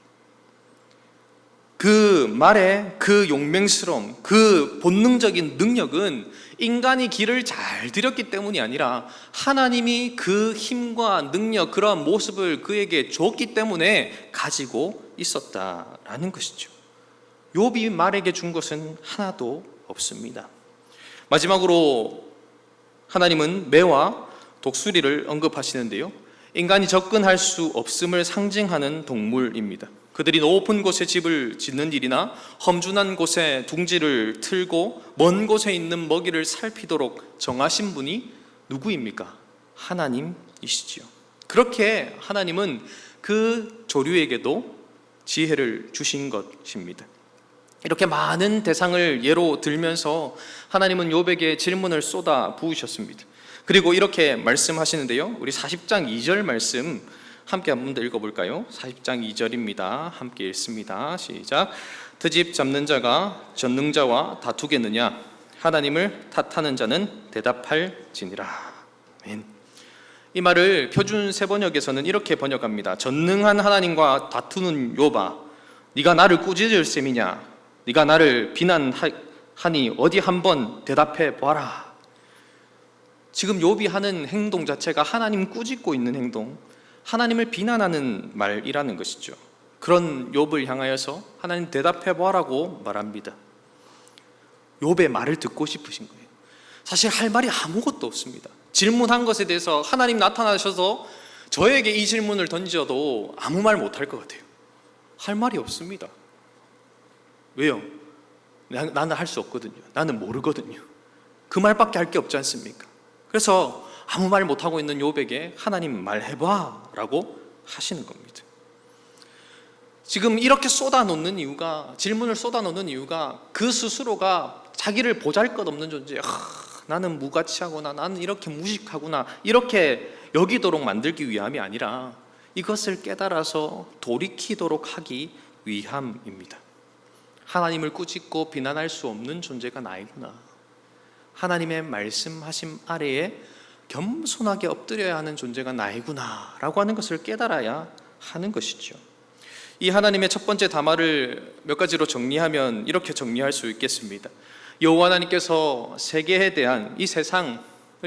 그 말의 그 용맹스러움, 그 본능적인 능력은 인간이 길을 잘 들였기 때문이 아니라 하나님이 그 힘과 능력, 그러한 모습을 그에게 줬기 때문에 가지고 있었다라는 것이죠. 욥이 말에게 준 것은 하나도 없습니다. 마지막으로 하나님은 매와 독수리를 언급하시는데요, 인간이 접근할 수 없음을 상징하는 동물입니다. 그들이 높은 곳에 집을 짓는 일이나 험준한 곳에 둥지를 틀고 먼 곳에 있는 먹이를 살피도록 정하신 분이 누구입니까? 하나님이시지요. 그렇게 하나님은 그 조류에게도 지혜를 주신 것입니다. 이렇게 많은 대상을 예로 들면서 하나님은 욥에게 질문을 쏟아 부으셨습니다. 그리고 이렇게 말씀하시는데요, 우리 40장 2절 말씀 함께 한 번 더 읽어볼까요? 40장 2절입니다. 함께 읽습니다. 시작. 트집 잡는 자가 전능자와 다투겠느냐? 하나님을 탓하는 자는 대답할지니라. 아멘. 이 말을 표준 세번역에서는 이렇게 번역합니다. 전능한 하나님과 다투는 욥아, 네가 나를 꾸짖을 셈이냐? 네가 나를 비난하니 어디 한번 대답해 보아라. 지금 욥이 하는 행동 자체가 하나님 꾸짖고 있는 행동, 하나님을 비난하는 말이라는 것이죠. 그런 욥을 향하여서 하나님 대답해 보아라고 말합니다. 욥의 말을 듣고 싶으신 거예요. 사실 할 말이 아무것도 없습니다. 질문한 것에 대해서 하나님 나타나셔서 저에게 이 질문을 던져도 아무 말 못할 것 같아요. 할 말이 없습니다. 왜요? 나는 할 수 없거든요. 나는 모르거든요. 그 말밖에 할 게 없지 않습니까? 그래서 아무 말 못하고 있는 욥에게 하나님 말해봐 라고 하시는 겁니다. 지금 이렇게 쏟아놓는 이유가, 질문을 쏟아놓는 이유가 그 스스로가 자기를 보잘것없는 존재, 나는 무가치하구나, 나는 이렇게 무식하구나, 이렇게 여기도록 만들기 위함이 아니라 이것을 깨달아서 돌이키도록 하기 위함입니다. 하나님을 꾸짖고 비난할 수 없는 존재가 나이구나, 하나님의 말씀하심 아래에 겸손하게 엎드려야 하는 존재가 나이구나 라고 하는 것을 깨달아야 하는 것이죠. 이 하나님의 첫 번째 담화를 몇 가지로 정리하면 이렇게 정리할 수 있겠습니다. 여호와 하나님께서 세계에 대한, 이 세상을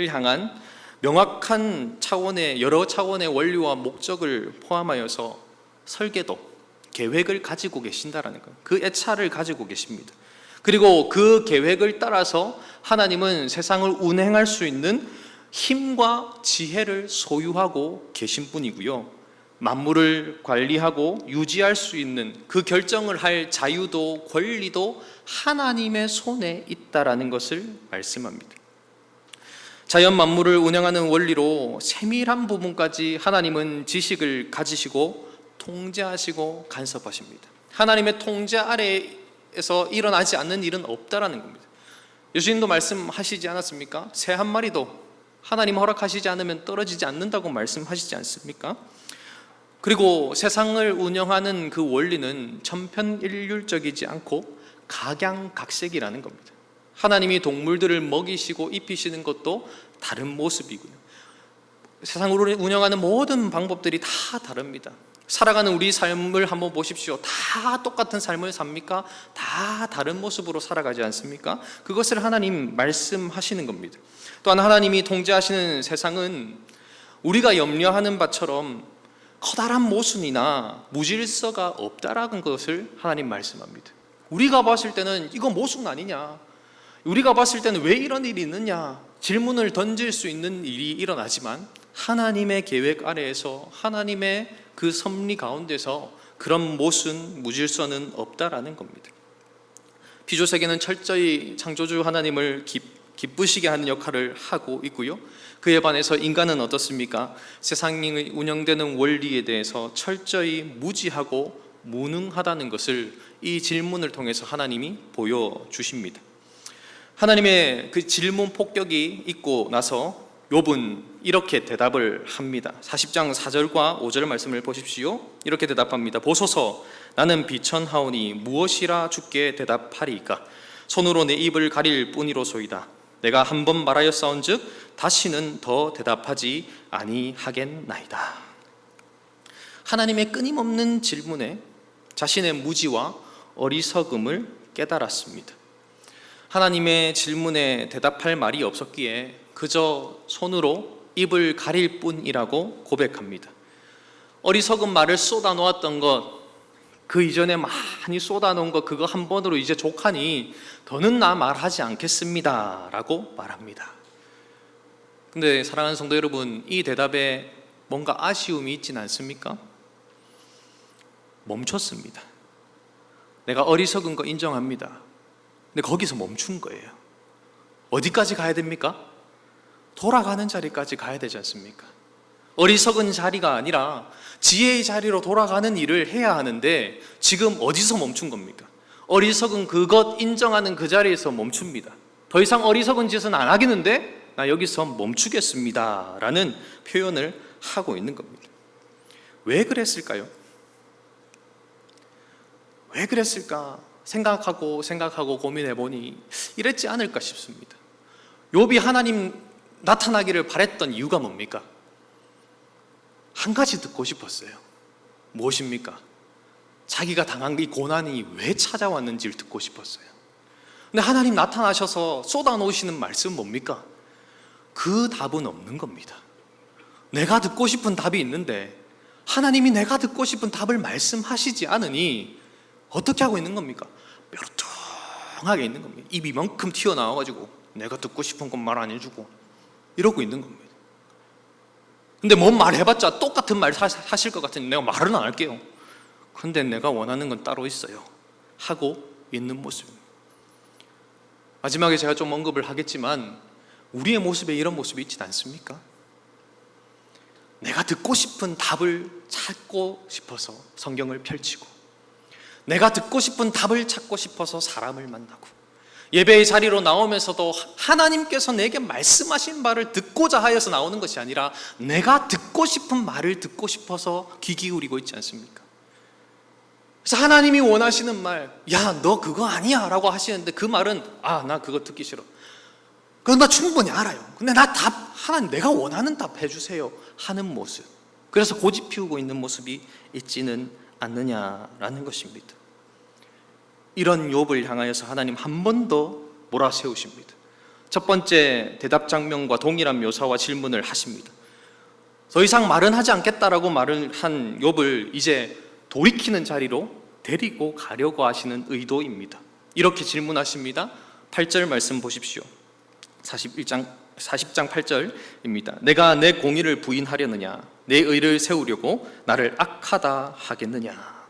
향한 명확한 차원의, 여러 차원의 원리와 목적을 포함하여서 설계도, 계획을 가지고 계신다라는 것, 그 애차를 가지고 계십니다. 그리고 그 계획을 따라서 하나님은 세상을 운행할 수 있는 힘과 지혜를 소유하고 계신 분이고요, 만물을 관리하고 유지할 수 있는 그 결정을 할 자유도 권리도 하나님의 손에 있다라는 것을 말씀합니다. 자연 만물을 운영하는 원리로 세밀한 부분까지 하나님은 지식을 가지시고 통제하시고 간섭하십니다. 하나님의 통제 아래에서 일어나지 않는 일은 없다라는 겁니다. 예수님도 말씀하시지 않았습니까? 새 한 마리도 하나님 허락하시지 않으면 떨어지지 않는다고 말씀하시지 않습니까? 그리고 세상을 운영하는 그 원리는 천편일률적이지 않고 각양각색이라는 겁니다. 하나님이 동물들을 먹이시고 입히시는 것도 다른 모습이고요, 세상을 운영하는 모든 방법들이 다 다릅니다. 살아가는 우리 삶을 한번 보십시오. 다 똑같은 삶을 삽니까? 다 다른 모습으로 살아가지 않습니까? 그것을 하나님 말씀하시는 겁니다. 또한 하나님이 통제하시는 세상은 우리가 염려하는 바처럼 커다란 모순이나 무질서가 없다라는 것을 하나님 말씀합니다. 우리가 봤을 때는 이거 모순 아니냐, 우리가 봤을 때는 왜 이런 일이 있느냐 질문을 던질 수 있는 일이 일어나지만 하나님의 계획 아래에서, 하나님의 그 섭리 가운데서 그런 모순, 무질서는 없다라는 겁니다. 피조세계는 철저히 창조주 하나님을 기쁘시게 하는 역할을 하고 있고요, 그에 반해서 인간은 어떻습니까? 세상이 운영되는 원리에 대해서 철저히 무지하고 무능하다는 것을 이 질문을 통해서 하나님이 보여주십니다. 하나님의 그 질문 폭격이 있고 나서 욥은 이렇게 대답을 합니다. 40장 4절과 5절 말씀을 보십시오. 이렇게 대답합니다. 보소서, 나는 비천하오니 무엇이라 주께 대답하리이까? 손으로 내 입을 가릴 뿐이로소이다. 내가 한 번 말하였사온즉 다시는 더 대답하지 아니하겠나이다. 하나님의 끊임없는 질문에 자신의 무지와 어리석음을 깨달았습니다. 하나님의 질문에 대답할 말이 없었기에 그저 손으로 입을 가릴 뿐이라고 고백합니다. 어리석은 말을 쏟아놓았던 것, 그 이전에 많이 쏟아놓은 것, 그거 한 번으로 이제 족하니 더는 나 말하지 않겠습니다 라고 말합니다. 근데 사랑하는 성도 여러분, 이 대답에 뭔가 아쉬움이 있진 않습니까? 멈췄습니다. 내가 어리석은 거 인정합니다. 근데 거기서 멈춘 거예요. 어디까지 가야 됩니까? 돌아가는 자리까지 가야 되지 않습니까? 어리석은 자리가 아니라 지혜의 자리로 돌아가는 일을 해야 하는데 지금 어디서 멈춘 겁니까? 어리석은 그것 인정하는 그 자리에서 멈춥니다. 더 이상 어리석은 짓은 안 하겠는데 나 여기서 멈추겠습니다 라는 표현을 하고 있는 겁니다. 왜 그랬을까요? 왜 그랬을까 생각하고 고민해보니 이랬지 않을까 싶습니다. 욥이 하나님 나타나기를 바랬던 이유가 뭡니까? 한 가지 듣고 싶었어요. 무엇입니까? 자기가 당한 이 고난이 왜 찾아왔는지를 듣고 싶었어요. 근데 하나님 나타나셔서 쏟아놓으시는 말씀은 뭡니까? 그 답은 없는 겁니다. 내가 듣고 싶은 답이 있는데 하나님이 내가 듣고 싶은 답을 말씀하시지 않으니 어떻게 하고 있는 겁니까? 뾰루통하게 있는 겁니다. 입이 이만큼 튀어나와가지고 내가 듣고 싶은 건 말 안 해주고 이러고 있는 겁니다. 근데 뭔 말 해봤자 똑같은 말 하실 것 같으니 내가 말은 안 할게요. 그런데 내가 원하는 건 따로 있어요 하고 있는 모습입니다. 마지막에 제가 좀 언급을 하겠지만 우리의 모습에 이런 모습이 있지 않습니까? 내가 듣고 싶은 답을 찾고 싶어서 성경을 펼치고, 내가 듣고 싶은 답을 찾고 싶어서 사람을 만나고, 예배의 자리로 나오면서도 하나님께서 내게 말씀하신 말을 듣고자 하여서 나오는 것이 아니라 내가 듣고 싶은 말을 듣고 싶어서 귀 기울이고 있지 않습니까? 그래서 하나님이 원하시는 말, 야, 너 그거 아니야 라고 하시는데 그 말은 나 그거 듣기 싫어. 그건 나 충분히 알아요. 근데 나 답, 하나님 내가 원하는 답 해주세요 하는 모습. 그래서 고집 피우고 있는 모습이 있지는 않느냐라는 것입니다. 이런 욥을 향하여서 하나님 한 번 더 몰아세우십니다. 첫 번째 대답 장면과 동일한 묘사와 질문을 하십니다. 더 이상 말은 하지 않겠다라고 말을 한 욥을 이제 돌이키는 자리로 데리고 가려고 하시는 의도입니다. 이렇게 질문하십니다. 8절 말씀 보십시오. 40장 8절입니다. 내가 내 공의를 부인하려느냐, 내 의를 세우려고 나를 악하다 하겠느냐.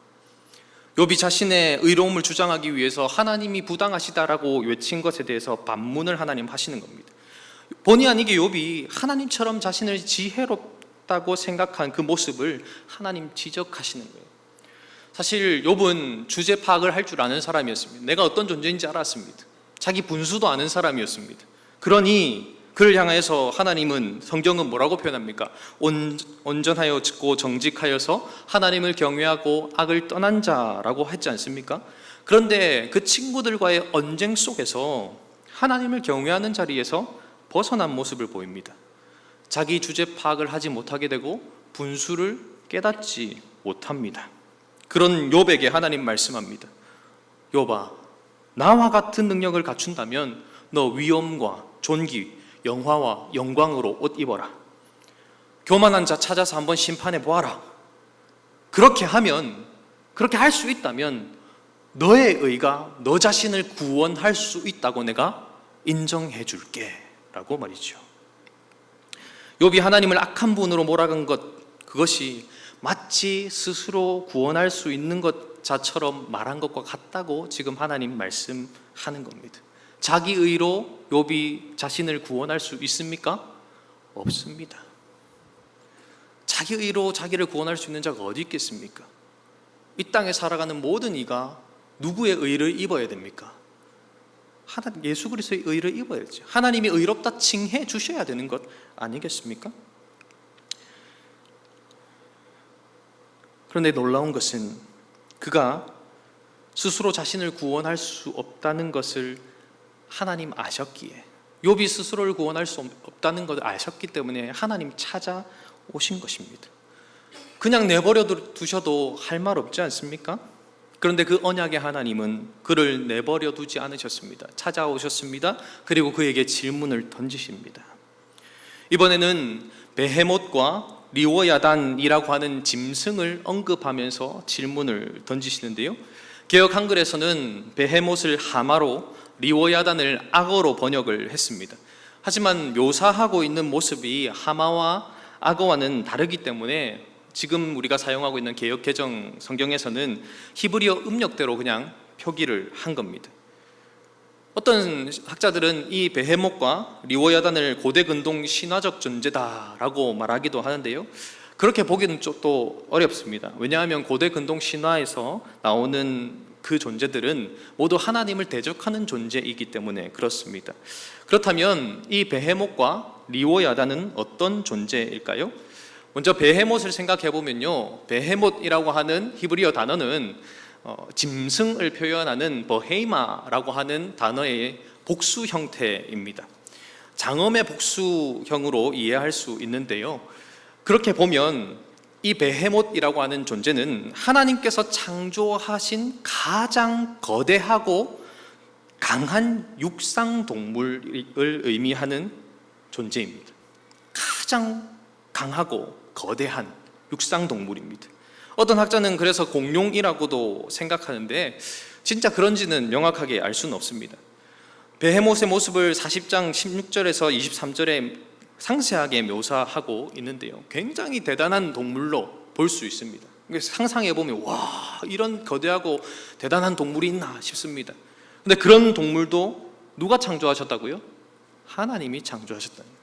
욥이 자신의 의로움을 주장하기 위해서 하나님이 부당하시다라고 외친 것에 대해서 반문을 하나님 하시는 겁니다. 본의 아니게 욥이 하나님처럼 자신을 지혜롭다고 생각한 그 모습을 하나님 지적하시는 거예요. 사실 욥은 주제 파악을 할 줄 아는 사람이었습니다. 내가 어떤 존재인지 알았습니다. 자기 분수도 아는 사람이었습니다. 그러니 그를 향해서 하나님은, 성경은 뭐라고 표현합니까? 온전하여 짓고 정직하여서 하나님을 경외하고 악을 떠난 자라고 했지 않습니까? 그런데 그 친구들과의 언쟁 속에서 하나님을 경외하는 자리에서 벗어난 모습을 보입니다. 자기 주제 파악을 하지 못하게 되고 분수를 깨닫지 못합니다. 그런 욥에게 하나님 말씀합니다. 욥아, 나와 같은 능력을 갖춘다면 너 위엄과 존귀, 영화와 영광으로 옷 입어라. 교만한 자 찾아서 한번 심판해 보아라. 그렇게 하면, 그렇게 할 수 있다면 너의 의가 너 자신을 구원할 수 있다고 내가 인정해 줄게 라고 말이죠. 욥이 하나님을 악한 분으로 몰아간 것, 그것이 마치 스스로 구원할 수 있는 것자처럼 말한 것과 같다고 지금 하나님 말씀하는 겁니다. 자기 의로 욥이 자신을 구원할 수 있습니까? 없습니다. 자기 의로 자기를 구원할 수 있는 자가 어디 있겠습니까? 이 땅에 살아가는 모든 이가 누구의 의를 입어야 됩니까? 예수 그리스도의 의를 입어야죠. 하나님이 의롭다 칭해 주셔야 되는 것 아니겠습니까? 그런데 놀라운 것은 그가 스스로 자신을 구원할 수 없다는 것을 하나님 아셨기에, 욥이 스스로를 구원할 수 없다는 것을 아셨기 때문에 하나님 찾아오신 것입니다. 그냥 내버려 두셔도 할 말 없지 않습니까? 그런데 그 언약의 하나님은 그를 내버려 두지 않으셨습니다. 찾아오셨습니다. 그리고 그에게 질문을 던지십니다. 이번에는 베헤못과 리워야단이라고 하는 짐승을 언급하면서 질문을 던지시는데요, 개역 한글에서는 베헤못을 하마로 리워야단을 악어로 번역을 했습니다. 하지만 묘사하고 있는 모습이 하마와 악어와는 다르기 때문에 지금 우리가 사용하고 있는 개역 개정 성경에서는 히브리어 음력대로 그냥 표기를 한 겁니다. 어떤 학자들은 이 베헤못과 리워야단을 고대 근동 신화적 존재다라고 말하기도 하는데요, 그렇게 보기는 좀 또 어렵습니다. 왜냐하면 고대 근동 신화에서 나오는 그 존재들은 모두 하나님을 대적하는 존재이기 때문에 그렇습니다. 그렇다면 이 베헤못과 리워야단은 어떤 존재일까요? 먼저 베헤못을 생각해 보면요, 베헤못이라고 하는 히브리어 단어는 짐승을 표현하는 버헤이마라고 하는 단어의 복수 형태입니다. 장엄의 복수형으로 이해할 수 있는데요, 그렇게 보면 이 베헤못이라고 하는 존재는 하나님께서 창조하신 가장 거대하고 강한 육상 동물을 의미하는 존재입니다. 가장 강하고 거대한 육상 동물입니다. 어떤 학자는 그래서 공룡이라고도 생각하는데 진짜 그런지는 명확하게 알 수는 없습니다. 베헤못의 모습을 40장 16절에서 23절에 상세하게 묘사하고 있는데요, 굉장히 대단한 동물로 볼 수 있습니다. 상상해 보면 와, 이런 거대하고 대단한 동물이 있나 싶습니다. 근데 그런 동물도 누가 창조하셨다고요? 하나님이 창조하셨다는 거예요.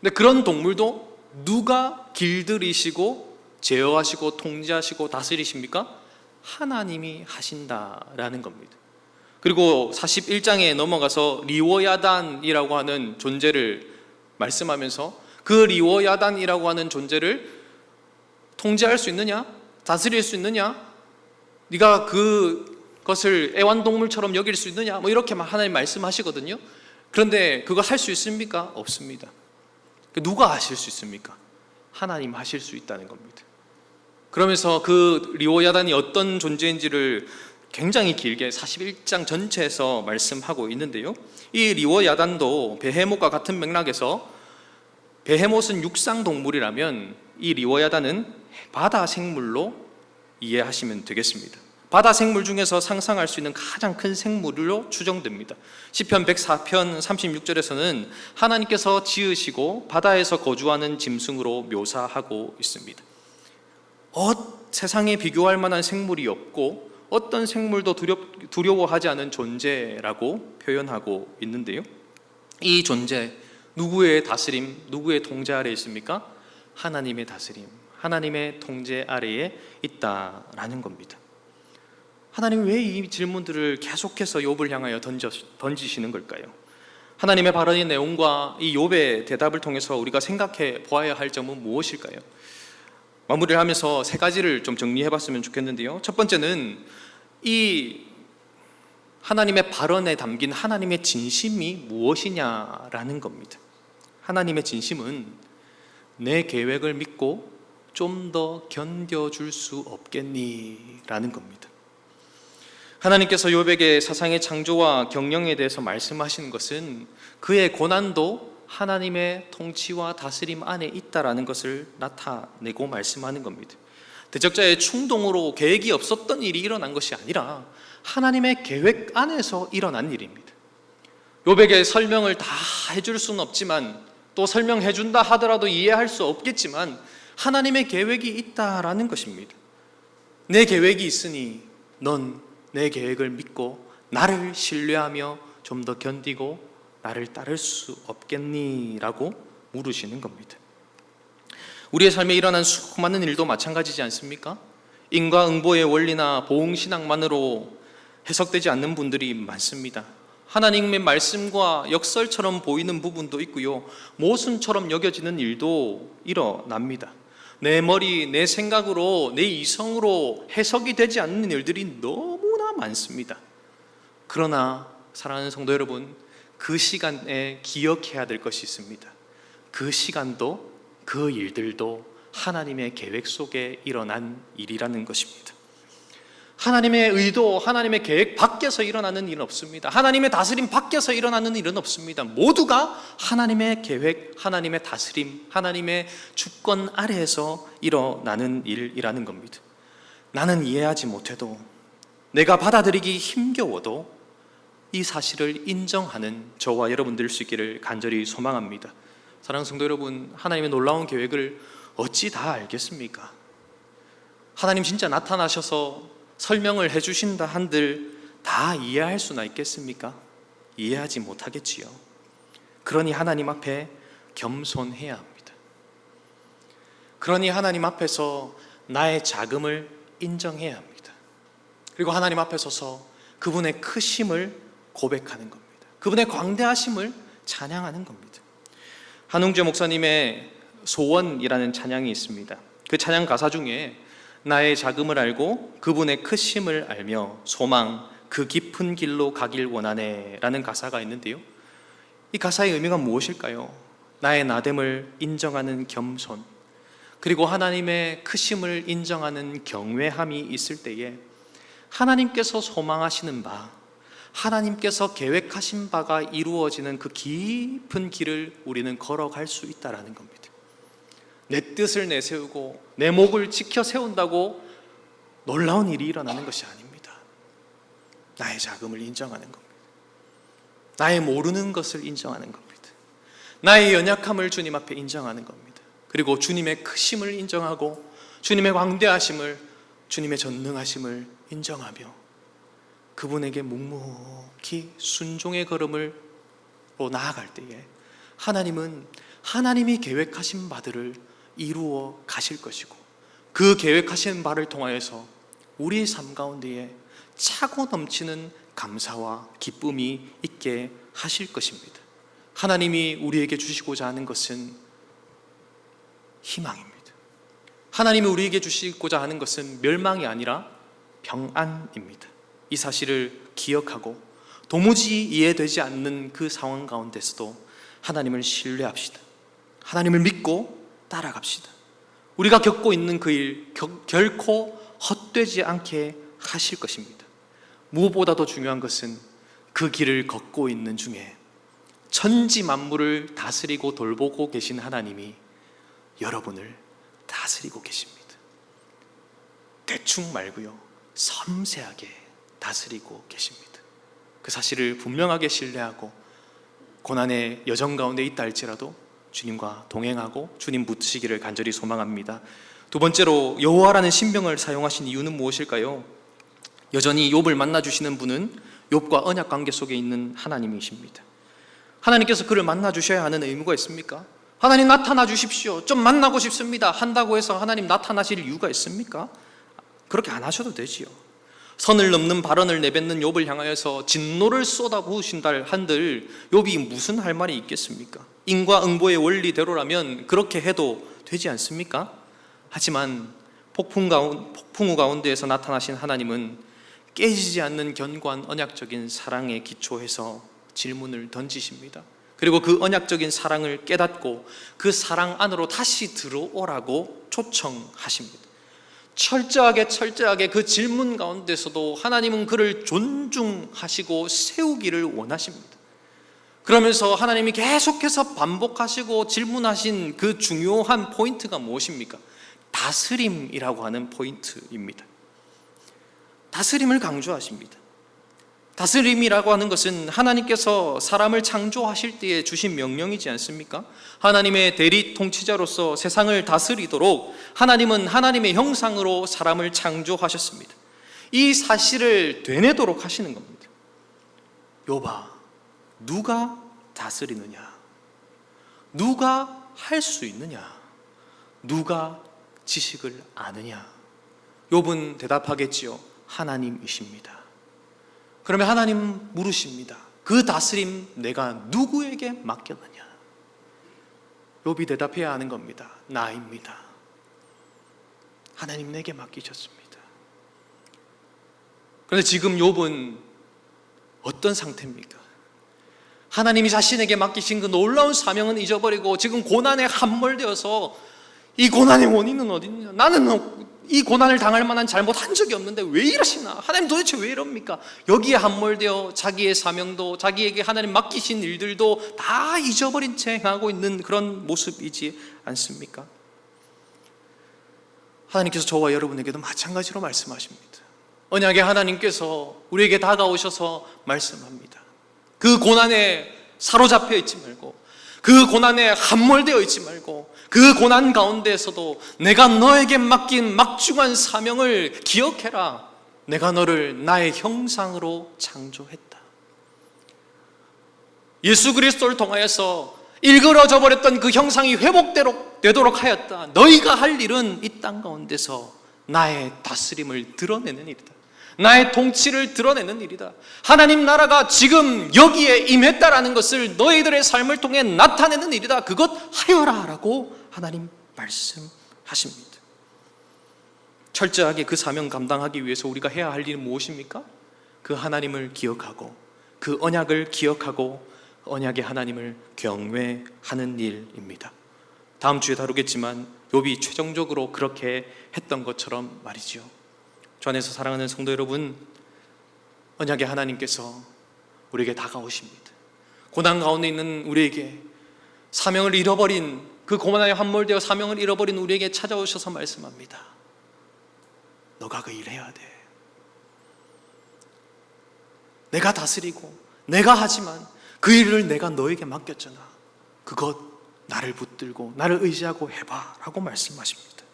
근데 그런 동물도 누가 길들이시고 제어하시고 통제하시고 다스리십니까? 하나님이 하신다라는 겁니다. 그리고 41장에 넘어가서 리워야단이라고 하는 존재를 말씀하면서 그 리워야단이라고 하는 존재를 통제할 수 있느냐? 다스릴 수 있느냐? 네가 그것을 애완동물처럼 여길 수 있느냐? 뭐 이렇게 하나님 말씀하시거든요. 그런데 그거 할 수 있습니까? 없습니다. 누가 하실 수 있습니까? 하나님 하실 수 있다는 겁니다. 그러면서 그 리오야단이 어떤 존재인지를 굉장히 길게 41장 전체에서 말씀하고 있는데요. 이 리오야단도 베헤못과 같은 맥락에서 베헤못은 육상 동물이라면 이 리오야단은 바다 생물로 이해하시면 되겠습니다. 바다 생물 중에서 상상할 수 있는 가장 큰 생물로 추정됩니다. 시편 104편 36절에서는 하나님께서 지으시고 바다에서 거주하는 짐승으로 묘사하고 있습니다. 세상에 비교할 만한 생물이 없고 어떤 생물도 두려워하지 않은 존재라고 표현하고 있는데요. 이 존재, 누구의 다스림, 누구의 통제 아래에 있습니까? 하나님의 다스림, 하나님의 통제 아래에 있다라는 겁니다. 하나님이 왜 이 질문들을 계속해서 욥을 향하여 던지시는 걸까요? 하나님의 발언의 내용과 이 욥의 대답을 통해서 우리가 생각해 보아야 할 점은 무엇일까요? 마무리를 하면서 세 가지를 좀 정리해 봤으면 좋겠는데요. 첫 번째는 이 하나님의 발언에 담긴 하나님의 진심이 무엇이냐라는 겁니다. 하나님의 진심은 내 계획을 믿고 좀 더 견뎌줄 수 없겠니? 라는 겁니다. 하나님께서 욥에게 사상의 창조와 경영에 대해서 말씀하시는 것은 그의 고난도 하나님의 통치와 다스림 안에 있다라는 것을 나타내고 말씀하는 겁니다. 대적자의 충동으로 계획이 없었던 일이 일어난 것이 아니라 하나님의 계획 안에서 일어난 일입니다. 욥에게 설명을 다 해줄 수는 없지만, 또 설명해 준다 하더라도 이해할 수 없겠지만 하나님의 계획이 있다라는 것입니다. 내 계획이 있으니 넌 내 계획을 믿고 나를 신뢰하며 좀 더 견디고 나를 따를 수 없겠니? 라고 물으시는 겁니다. 우리의 삶에 일어난 수많은 일도 마찬가지지 않습니까? 인과응보의 원리나 보응신앙만으로 해석되지 않는 분들이 많습니다. 하나님의 말씀과 역설처럼 보이는 부분도 있고요, 모순처럼 여겨지는 일도 일어납니다. 내 머리, 내 생각으로, 내 이성으로 해석이 되지 않는 일들이 너무나 많습니다. 그러나 사랑하는 성도 여러분, 그 시간에 기억해야 될 것이 있습니다. 그 시간도, 그 일들도 하나님의 계획 속에 일어난 일이라는 것입니다. 하나님의 의도, 하나님의 계획 밖에서 일어나는 일은 없습니다. 하나님의 다스림 밖에서 일어나는 일은 없습니다. 모두가 하나님의 계획, 하나님의 다스림, 하나님의 주권 아래에서 일어나는 일이라는 겁니다. 나는 이해하지 못해도, 내가 받아들이기 힘겨워도 이 사실을 인정하는 저와 여러분들 수 있기를 간절히 소망합니다. 사랑하는 성도 여러분, 하나님의 놀라운 계획을 어찌 다 알겠습니까? 하나님 진짜 나타나셔서 설명을 해주신다 한들 다 이해할 수나 있겠습니까? 이해하지 못하겠지요. 그러니 하나님 앞에 겸손해야 합니다. 그러니 하나님 앞에서 나의 작음을 인정해야 합니다. 그리고 하나님 앞에 서서 그분의 크심을 고백하는 겁니다. 그분의 광대하심을 찬양하는 겁니다. 한웅재 목사님의 소원이라는 찬양이 있습니다. 그 찬양 가사 중에 나의 작음을 알고 그분의 크심을 알며 소망 그 깊은 길로 가길 원하네 라는 가사가 있는데요, 이 가사의 의미가 무엇일까요? 나의 나됨을 인정하는 겸손, 그리고 하나님의 크심을 인정하는 경외함이 있을 때에 하나님께서 소망하시는 바, 하나님께서 계획하신 바가 이루어지는 그 깊은 길을 우리는 걸어갈 수 있다는 겁니다. 내 뜻을 내세우고 내 목을 지켜 세운다고 놀라운 일이 일어나는 것이 아닙니다. 나의 작음을 인정하는 겁니다. 나의 모르는 것을 인정하는 겁니다. 나의 연약함을 주님 앞에 인정하는 겁니다. 그리고 주님의 크심을 인정하고 주님의 광대하심을, 주님의 전능하심을 인정하며 그분에게 묵묵히 순종의 걸음으로 나아갈 때에 하나님은 하나님이 계획하신 바들을 이루어 가실 것이고, 그 계획하신 바를 통하여서 우리의 삶 가운데에 차고 넘치는 감사와 기쁨이 있게 하실 것입니다. 하나님이 우리에게 주시고자 하는 것은 희망입니다. 하나님이 우리에게 주시고자 하는 것은 멸망이 아니라 평안입니다. 이 사실을 기억하고 도무지 이해되지 않는 그 상황 가운데서도 하나님을 신뢰합시다. 하나님을 믿고 따라갑시다. 우리가 겪고 있는 그 일 결코 헛되지 않게 하실 것입니다. 무엇보다도 중요한 것은 그 길을 걷고 있는 중에 천지 만물을 다스리고 돌보고 계신 하나님이 여러분을 다스리고 계십니다. 대충 말고요, 섬세하게 다스리고 계십니다. 그 사실을 분명하게 신뢰하고 고난의 여정 가운데 있다 할지라도 주님과 동행하고 주님 붙으시기를 간절히 소망합니다. 두 번째로 여호와라는 신명을 사용하신 이유는 무엇일까요? 여전히 욥을 만나주시는 분은 욥과 언약 관계 속에 있는 하나님이십니다. 하나님께서 그를 만나주셔야 하는 의무가 있습니까? 하나님 나타나 주십시오, 좀 만나고 싶습니다 한다고 해서 하나님 나타나실 이유가 있습니까? 그렇게 안 하셔도 되지요. 선을 넘는 발언을 내뱉는 욥을 향하여서 진노를 쏟아부으신다 한들 욥이 무슨 할 말이 있겠습니까? 인과응보의 원리대로라면 그렇게 해도 되지 않습니까? 하지만 폭풍우 가운데에서 나타나신 하나님은 깨지지 않는 견고한 언약적인 사랑에 기초해서 질문을 던지십니다. 그리고 그 언약적인 사랑을 깨닫고 그 사랑 안으로 다시 들어오라고 초청하십니다. 철저하게 그 질문 가운데서도 하나님은 그를 존중하시고 세우기를 원하십니다. 그러면서 하나님이 계속해서 반복하시고 질문하신 그 중요한 포인트가 무엇입니까? 다스림이라고 하는 포인트입니다. 다스림을 강조하십니다. 다스림이라고 하는 것은 하나님께서 사람을 창조하실 때에 주신 명령이지 않습니까? 하나님의 대리 통치자로서 세상을 다스리도록 하나님은 하나님의 형상으로 사람을 창조하셨습니다. 이 사실을 되뇌도록 하시는 겁니다. 욥아, 누가 다스리느냐? 누가 할 수 있느냐? 누가 지식을 아느냐? 욥은 대답하겠지요. 하나님이십니다. 그러면 하나님 물으십니다. 그 다스림 내가 누구에게 맡겼느냐? 욥이 대답해야 하는 겁니다. 나입니다. 하나님 내게 맡기셨습니다. 그런데 지금 욥은 어떤 상태입니까? 하나님이 자신에게 맡기신 그 놀라운 사명은 잊어버리고 지금 고난에 함몰되어서 이 고난의 원인은 어디 있냐? 나는 이 고난을 당할 만한 잘못한 적이 없는데 왜 이러시나? 하나님 도대체 왜 이럽니까? 여기에 함몰되어 자기의 사명도 자기에게 하나님 맡기신 일들도 다 잊어버린 채 행하고 있는 그런 모습이지 않습니까? 하나님께서 저와 여러분에게도 마찬가지로 말씀하십니다. 언약의 하나님께서 우리에게 다가오셔서 말씀합니다. 그 고난에 사로잡혀 있지 말고, 그 고난에 함몰되어 있지 말고, 그 고난 가운데에서도 내가 너에게 맡긴 막중한 사명을 기억해라. 내가 너를 나의 형상으로 창조했다. 예수 그리스도를 통하여서 일그러져 버렸던 그 형상이 회복되도록 하였다. 너희가 할 일은 이 땅 가운데서 나의 다스림을 드러내는 일이다. 나의 통치를 드러내는 일이다. 하나님 나라가 지금 여기에 임했다라는 것을 너희들의 삶을 통해 나타내는 일이다. 그것 하여라 라고 하나님 말씀하십니다. 철저하게 그 사명 감당하기 위해서 우리가 해야 할 일은 무엇입니까? 그 하나님을 기억하고 그 언약을 기억하고 언약의 하나님을 경외하는 일입니다. 다음 주에 다루겠지만 욥이 최종적으로 그렇게 했던 것처럼 말이죠. 주 안에서 사랑하는 성도 여러분, 언약의 하나님께서 우리에게 다가오십니다. 고난 가운데 있는 우리에게 사명을 잃어버린 그 고난에 함몰되어 사명을 잃어버린 우리에게 찾아오셔서 말씀합니다. 너가 그 일 해야 돼. 내가 다스리고 내가 하지만 그 일을 내가 너에게 맡겼잖아. 그것 나를 붙들고 나를 의지하고 해봐 라고 말씀하십니다.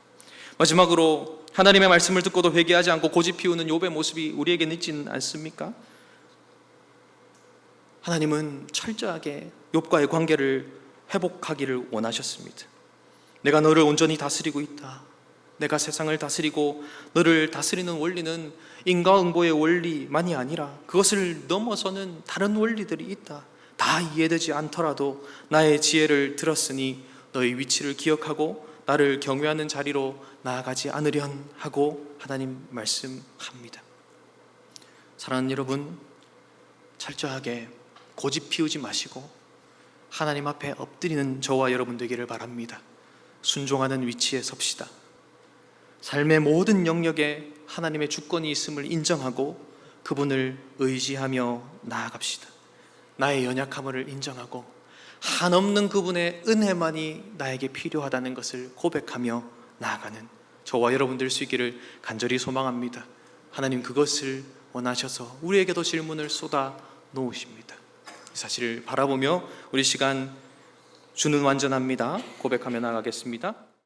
마지막으로 하나님의 말씀을 듣고도 회개하지 않고 고집 피우는 욥의 모습이 우리에게 있지는 않습니까? 하나님은 철저하게 욥과의 관계를 회복하기를 원하셨습니다. 내가 너를 온전히 다스리고 있다. 내가 세상을 다스리고 너를 다스리는 원리는 인과응보의 원리만이 아니라 그것을 넘어서는 다른 원리들이 있다. 다 이해되지 않더라도 나의 지혜를 들었으니 너의 위치를 기억하고 나를 경외하는 자리로 나아가지 않으련 하고 하나님 말씀합니다. 사랑하는 여러분, 철저하게 고집 피우지 마시고 하나님 앞에 엎드리는 저와 여러분 되기를 바랍니다. 순종하는 위치에 섭시다. 삶의 모든 영역에 하나님의 주권이 있음을 인정하고 그분을 의지하며 나아갑시다. 나의 연약함을 인정하고 한없는 그분의 은혜만이 나에게 필요하다는 것을 고백하며 나아가는 저와 여러분들 수 있기를 간절히 소망합니다. 하나님 그것을 원하셔서 우리에게도 질문을 쏟아 놓으십니다. 이 사실을 바라보며 우리 시간 주는 완전합니다 고백하며 나아가겠습니다.